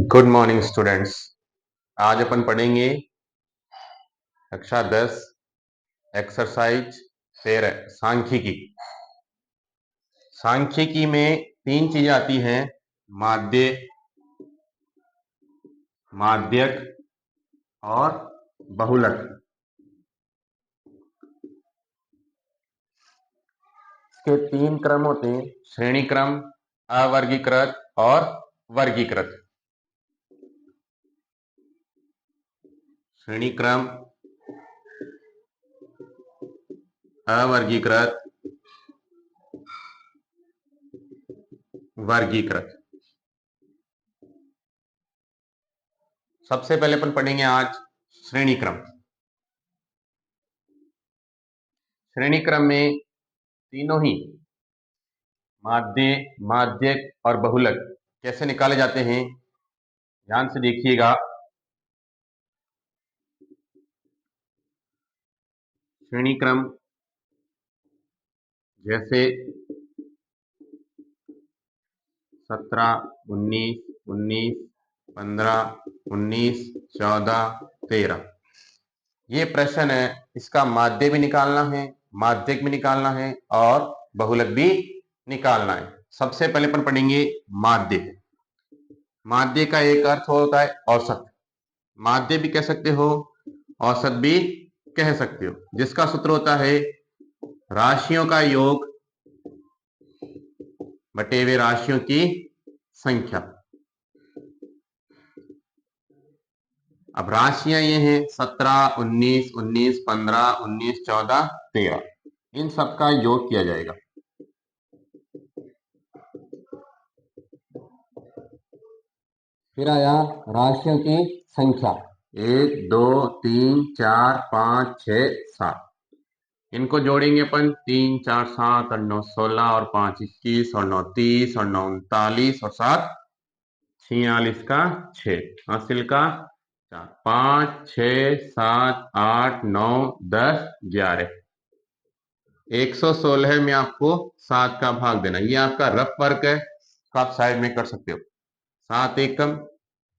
Good morning students. आज अपन पढ़ेंगे कक्षा 10 एक्सरसाइज 13 सांख्यिकी। सांख्यिकी में तीन चीजें आती हैं, माध्य, माध्यक और बहुलक। इसके तीन क्रम होते हैं, श्रेणी क्रम, अवर्गीकृत और वर्गीकृत। श्रेणी क्रम, अवर्गीकृत, वर्गीकृत। सबसे पहले अपन पढ़ेंगे आज श्रेणी क्रम। श्रेणी क्रम में तीनों ही माध्य, माध्यक और बहुलक कैसे निकाले जाते हैं, ध्यान से देखिएगा। श्रेणी क्रम जैसे 17, 19, 19, 15, 19, 14, 13। ये प्रश्न है, इसका माध्य भी निकालना है, माध्यक भी निकालना है और बहुलक भी निकालना है। सबसे पहले अपन पढ़ेंगे माध्य। माध्य का एक अर्थ होता है औसत। माध्य भी कह सकते हो, औसत भी कह सकते हो, जिसका सूत्र होता है राशियों का योग बटे हुए राशियों की संख्या। अब राशियां ये हैं 17, 19, 19, 15, 19, 14, 13। इन सबका योग किया जाएगा। फिर आया राशियों की संख्या, 1, 2, 3, 4, 5, 6, 7। इनको जोड़ेंगे अपन, 3, 4, 7 और 9, 16 और 5, 21 और 9, 30 और 9, 39 और 7, 46 का 6, हासिल का 4, 5, 6, 7, 8, 9, 10, 11। 116 में आपको 7 का भाग देना। ये आपका रफ वर्क है, तो आप साइड में कर सकते हो। 7 एकम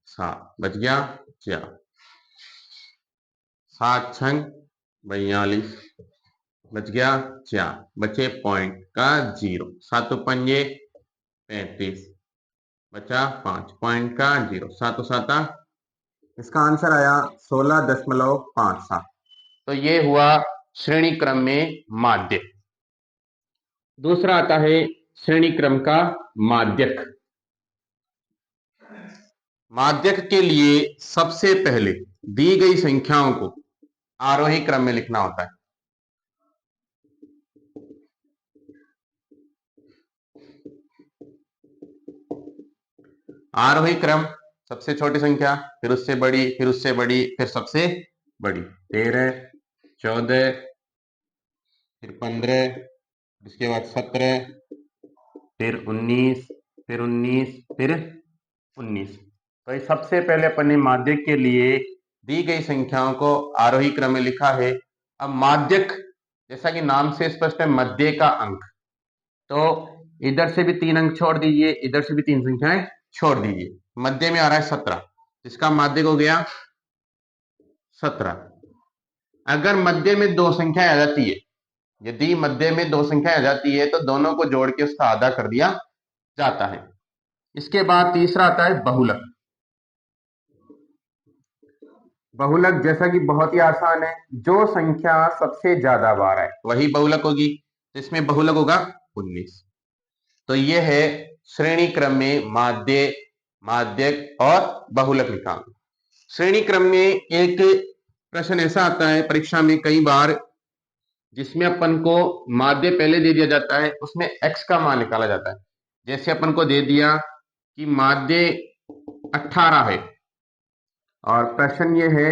7, बच गया 4, 7 छंग 42, बच गया 4, बचे पॉइंट का 0, 7 पंजे 35, बचा 5 पॉइंट का 0, 7 7। इसका आंसर आया 16.57। तो ये हुआ श्रेणी क्रम में माध्य। दूसरा आता है श्रेणी क्रम का माध्यक। माध्यक के लिए सबसे पहले दी गई संख्याओं को आरोही क्रम में लिखना होता है। आरोही क्रम, सबसे छोटी संख्या, फिर उससे बड़ी, फिर उससे बड़ी, फिर सबसे बड़ी। 13, 14, फिर 15, इसके बाद 17, फिर 19, फिर 19, फिर 19। तो सबसे पहले अपन ने माध्यक के लिए दी गई संख्याओं को आरोही क्रम में लिखा है। अब माध्यक, जैसा कि नाम से स्पष्ट है, मध्य का अंक, तो इधर से भी 3 अंक छोड़ दीजिए, इधर से भी 3 संख्याएं छोड़ दीजिए। मध्य में आ रहा है 17, इसका माध्यक हो गया 17। अगर मध्य में 2 संख्याएं आ जाती है, यदि मध्य में 2 संख्याएं आ जाती है, तो दोनों को जोड़ के उसका आधा कर दिया जाता है। इसके बाद तीसरा आता है बहुलक। बहुलक जैसा कि बहुत ही आसान है, जो संख्या सबसे ज्यादा बार है वही बहुलक होगी। इसमें बहुलक होगा 19। तो यह है श्रेणी क्रम में माध्य, माध्यक और बहुलक निकालना। श्रेणी क्रम में एक प्रश्न ऐसा आता है परीक्षा में कई बार, जिसमें अपन को माध्य पहले दे दिया जाता है, उसमें x का मान निकाला जाता है। जैसे अपन को दे दिया कि माध्य 18 है और प्रश्न ये है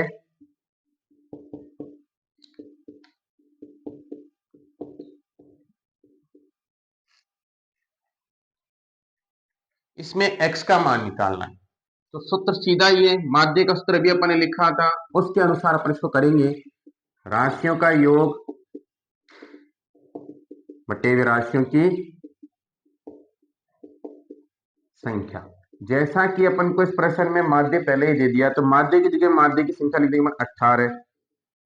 इसमें x का मान निकालना है। तो सूत्र सीधा ये, माध्य का सूत्र भी अपन ने लिखा था, उसके अनुसार अपन इसको करेंगे। राशियों का योग बटे हुए राशियों की संख्या। जैसा कि अपन को इस प्रश्न में माध्य पहले ही दे दिया, तो माध्य की जगह माध्य की संख्या लिख देंगे 18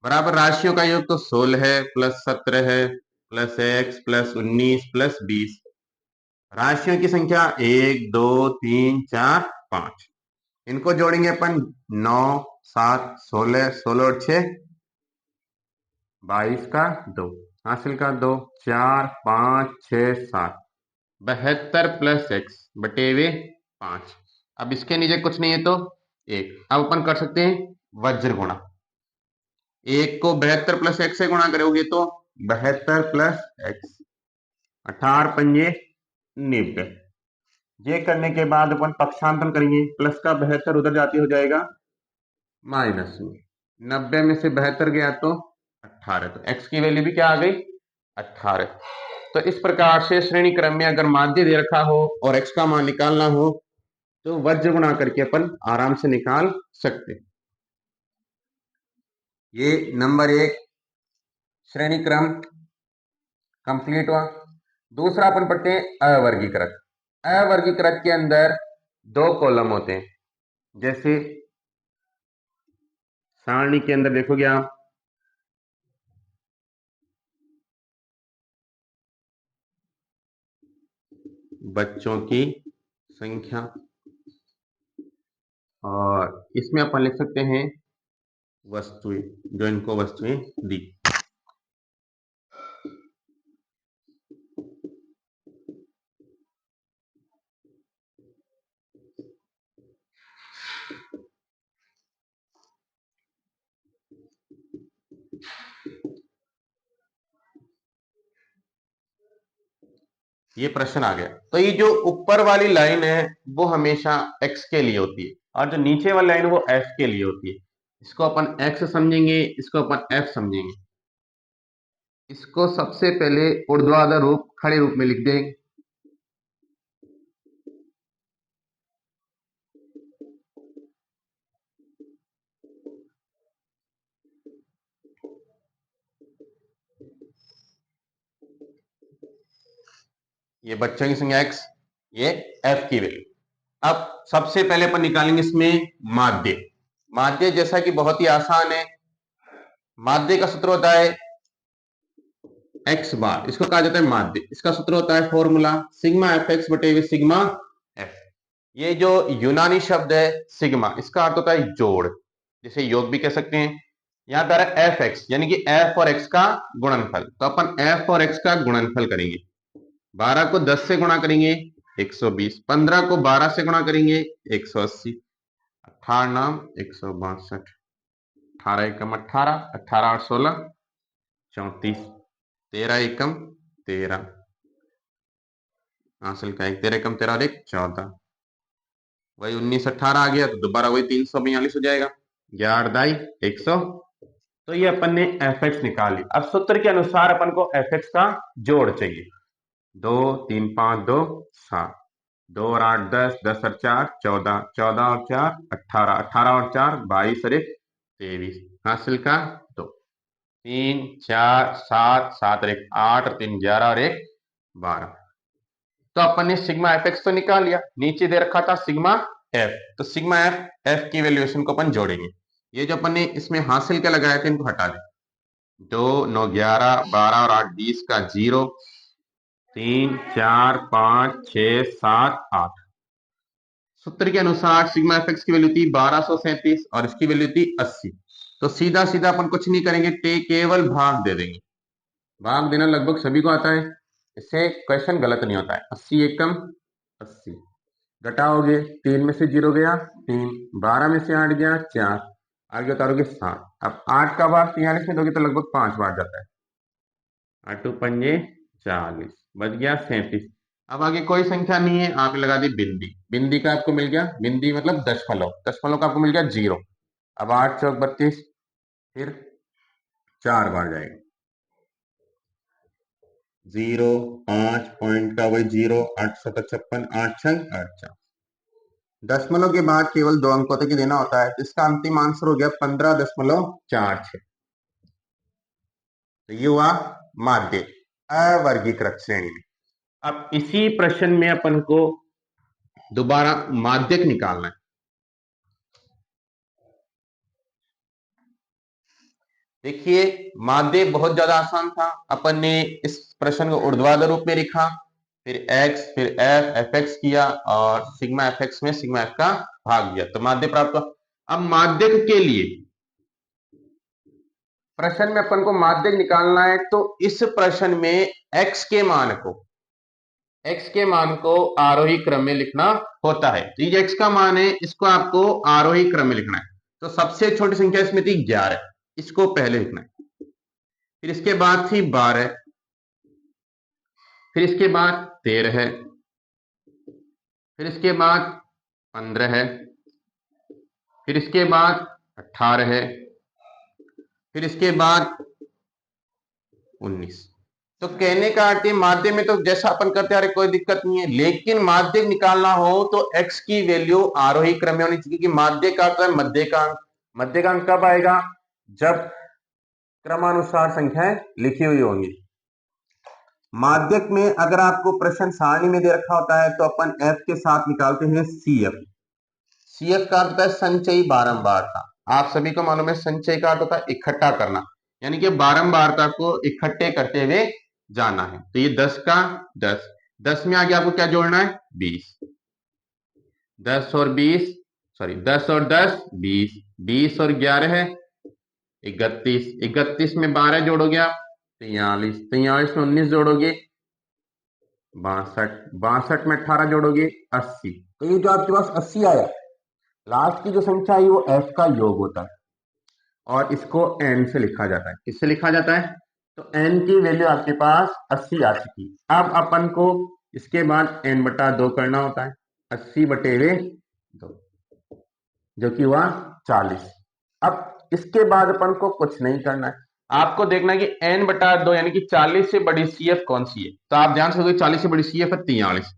बराबर राशियों का योग तो 16 है प्लस 17 है प्लस x प्लस 19 प्लस 20। राशियों की संख्या 1 2 3 4 5। इनको जोड़ेंगे अपन 9 7 16 16 और 6 22 का 2 हासिल का 2 4 5 6 7 72 प्लस x बटे वे 5। अब इसके नीचे कुछ नहीं है तो 1। अब अपन कर सकते हैं वज्र गुणा। 1 को 72 प्लस x से गुणा करोगे तो 72 प्लस x 18 पंजे 90। ये करने के बाद अपन पक्षांतरण करेंगे, प्लस का 72 उधर जाती हो जाएगा माइनस में। 90 में से 72 गया तो 18, तो x की वैल्यू भी क्या आ गई 18। तो इस प्रकार से श्रेणी क्रम में अगर माध्य दे रखा हो और x का मान निकालना हो तो वज्र गुणा करके अपन आराम से निकाल सकते। ये नंबर 1 श्रेणी क्रम कंप्लीट हुआ। दूसरा अपन पढ़ते हैं अवर्गीकृत। अवर्गीकृत के अंदर 2 कॉलम होते हैं। जैसे सारणी के अंदर देखोगे आप बच्चों की संख्या, और इसमें अपन लिख सकते हैं वस्तुएं, जो इनको वस्तुएं दी। ये प्रश्न आ गया, तो ये जो ऊपर वाली लाइन है वो हमेशा x के लिए होती है और जो नीचे वाली लाइन वो f के लिए होती है। इसको अपन x समझेंगे, इसको अपन f समझेंगे। इसको सबसे पहले ऊर्ध्वाधर रूप खड़े रूप में लिख देंगे। ये बच्चों की संख्या x, ये f की वैल्यू। अब सबसे पहले अपन निकालेंगे इसमें माध्य। माध्य जैसा कि बहुत ही आसान है, माध्य का सूत्र होता है x बार, इसको कहा जाता है माध्य। इसका सूत्र होता है फॉर्मूला सिग्मा एफ एक्स बटे वी सिग्मा एफ। ये जो यूनानी शब्द है सिग्मा, इसका अर्थ होता है जोड़, जिसे योग भी कह सकते हैं। यहां पर एफ एक्स यानी कि एफ और एक्स का गुणनफल, तो अपन एफ और एक्स का गुणनफल करेंगे। 12 को 10 से गुणा करेंगे 120, 15 को 12 से गुणा करेंगे 180, 18 नाम 162, 18 एकम 18, 18 और 16 34, 13 एकम 13 हासिल का 1, 13 एकम 13 और 1 14, वही 19 18 आ गया तो दोबारा वही 342 हो जाएगा, 11 दाई 100। तो ये अपन ने एफ एक्स निकाल लिया। अब सूत्र के अनुसार अपन को एफ एक्स का जोड़ चाहिए। 2 3 5 2 7, 2 और 8 10, 10 और 4 14, 14 और 4 18, 18 और 4 22 और 1 23 हासिल का 2, 3 4 7 7 और 1 8 और 3 11 और 1 12। तो अपन ने सिग्मा एफ एक्स तो निकाल लिया, नीचे दे रखा था सिग्मा एफ, तो सिग्मा एफ एफ की वैल्यूएशन को अपन जोड़ेंगे। ये जो अपन ने इसमें हासिल के लगाए थे इनको हटा दें। 2 9 11 12 और 8 20 का 0, 3 4 5 6 7 8। सूत्र के अनुसार सिग्मा एफ एक्स की वैल्यू थी 1237 और इसकी वैल्यू थी 80। तो सीधा सीधा अपन कुछ नहीं करेंगे, केवल भाग दे देंगे। भाग देना लगभग सभी को आता है, इससे क्वेश्चन गलत नहीं होता है। 80 एकम 80, घटाओगे 3 में से 0 गया 3, 12 में से 8 गया 4, आगे उतारोगे 7। अब 8 का भाग 43 में दोगे तो लगभग 5 बार जाता है। 8 पंजे 40, बच गया 37। अब आगे कोई संख्या नहीं है, आप लगा दी बिंदी। बिंदी का आपको मिल गया, बिंदी मतलब दशमलव, दशमलव का आपको मिल गया 0। अब 8 चौक 32, फिर 4 बार जाएगा 0, 5 पॉइंट का वही 0, 856, 8 छंग 8 4। दशमलव के बाद केवल 2 अंकों तक ही देना होता है, इसका अंतिम आंसर हो गया 15.46। तो ये हुआ माध्य अवर्गीकृत श्रेणी में। अब इसी प्रश्न में अपन को दोबारा माध्यक निकालना है। देखिए माध्य बहुत ज्यादा आसान था, अपन ने इस प्रश्न को ऊर्ध्वाधर रूप में लिखा, फिर x फिर एफ एक्स किया और सिग्मा एफ एक्स में सिग्मा एफ का भाग दिया तो माध्य प्राप्त हुआ। अब माध्यक के लिए प्रश्न में अपन को माध्यक निकालना है, तो इस प्रश्न में x के मान को आरोही क्रम में लिखना होता है। तो ये x का मान है, इसको आपको आरोही क्रम में लिखना है। तो सबसे छोटी संख्या इसमें थी 11, इसको पहले लिखना है, फिर इसके बाद थी 12, फिर इसके बाद 13 है, फिर इसके बाद 15 है, फिर इसके बाद 18 है, फिर इसके बाद 19। तो कहने का अर्थ है माध्यक में तो जैसा अपन करते आ रहे कोई दिक्कत नहीं है, लेकिन माध्यक निकालना हो तो x की वैल्यू आरोही क्रम में होनी चाहिए, क्योंकि माध्यक का अर्थ है मध्यकांक। मध्यकांक कब आएगा? जब क्रमानुसार संख्याएं लिखी हुई होंगी। माध्यक में अगर आपको प्रश्न सारणी में दे रखा होता है तो अपन f के साथ निकालते हैं CF। CF का अर्थ होता है संचयी बारंबारता। आप सभी को मालूम है संचय का अर्थ होता है इकट्ठा करना, यानी कि बारंबारता को इकट्ठे करते हुए जाना है। तो ये 10 का 10, 10 में आगे आपको क्या जोड़ना है? 20। 10 और 20 सॉरी 10 और 10 20, 20 और 11 है 31, 31 में 12 जोड़ोगे आप 43, 43 में 19 जोड़ोगे 62, 62 में 18 जोड़ोगे 80। तो ये जो आपके पास 80 आया, लास्ट की जो संख्या आई वो f का योग होता है और इसको n से लिखा जाता है। किससे लिखा जाता है? तो n की वैल्यू आपके पास 80 आ चुकी। अब अपन को इसके बाद n बटा 2 करना होता है, 80 बटे 2 जो कि हुआ 40। अब इसके बाद अपन को कुछ नहीं करना है, आपको देखना है कि n बटा 2 यानी कि 40 से बड़ी CF कौन सी है। तो आप जान सकते 40 से बड़ी CF है 43,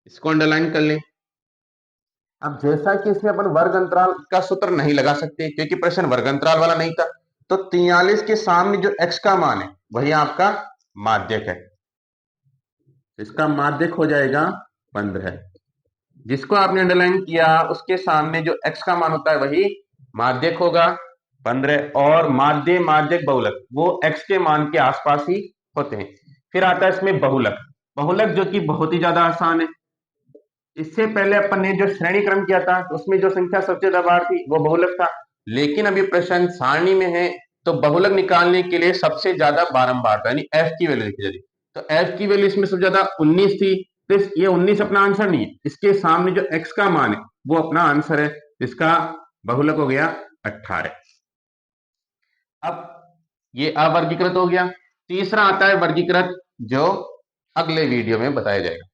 इसको अंडरलाइन कर लें। अब जैसा कि इसमें अपन वर्ग अंतराल का सूत्र नहीं लगा सकते क्योंकि प्रश्न वर्ग अंतराल वाला नहीं था, तो 43 के सामने जो x का मान है वही आपका माध्यक है, इसका माध्यक हो जाएगा 15। जिसको आपने अंडरलाइन किया उसके सामने जो x का मान होता है वही माध्यक होगा 15, और माध्य माध्यक बहुलक वो x के मान के आसपास ही होते हैं। फिर आता है इसमें बहुलक, बहुलक जो कि बहुत ही ज्यादा आसान है। इससे पहले अपन ने जो श्रेणी क्रम किया था उसमें जो संख्या सबसे ज्यादा बार थी वो बहुलक था, लेकिन अभी प्रश्न सारणी में है तो बहुलक निकालने के लिए सबसे ज्यादा बारंबार था, यानी f की वैल्यू लिखी जाती। तो f की वैल्यू इसमें सबसे ज्यादा 19 थी, तो ये 19 अपना आंसर नहीं है, इसके सामने जो x का मान है वो अपना आंसर है, इसका बहुलक हो गया 18। अब ये अवर्गीकृत हो गया। तीसरा आता है वर्गीकृत, जो अगले वीडियो में बताया जाएगा।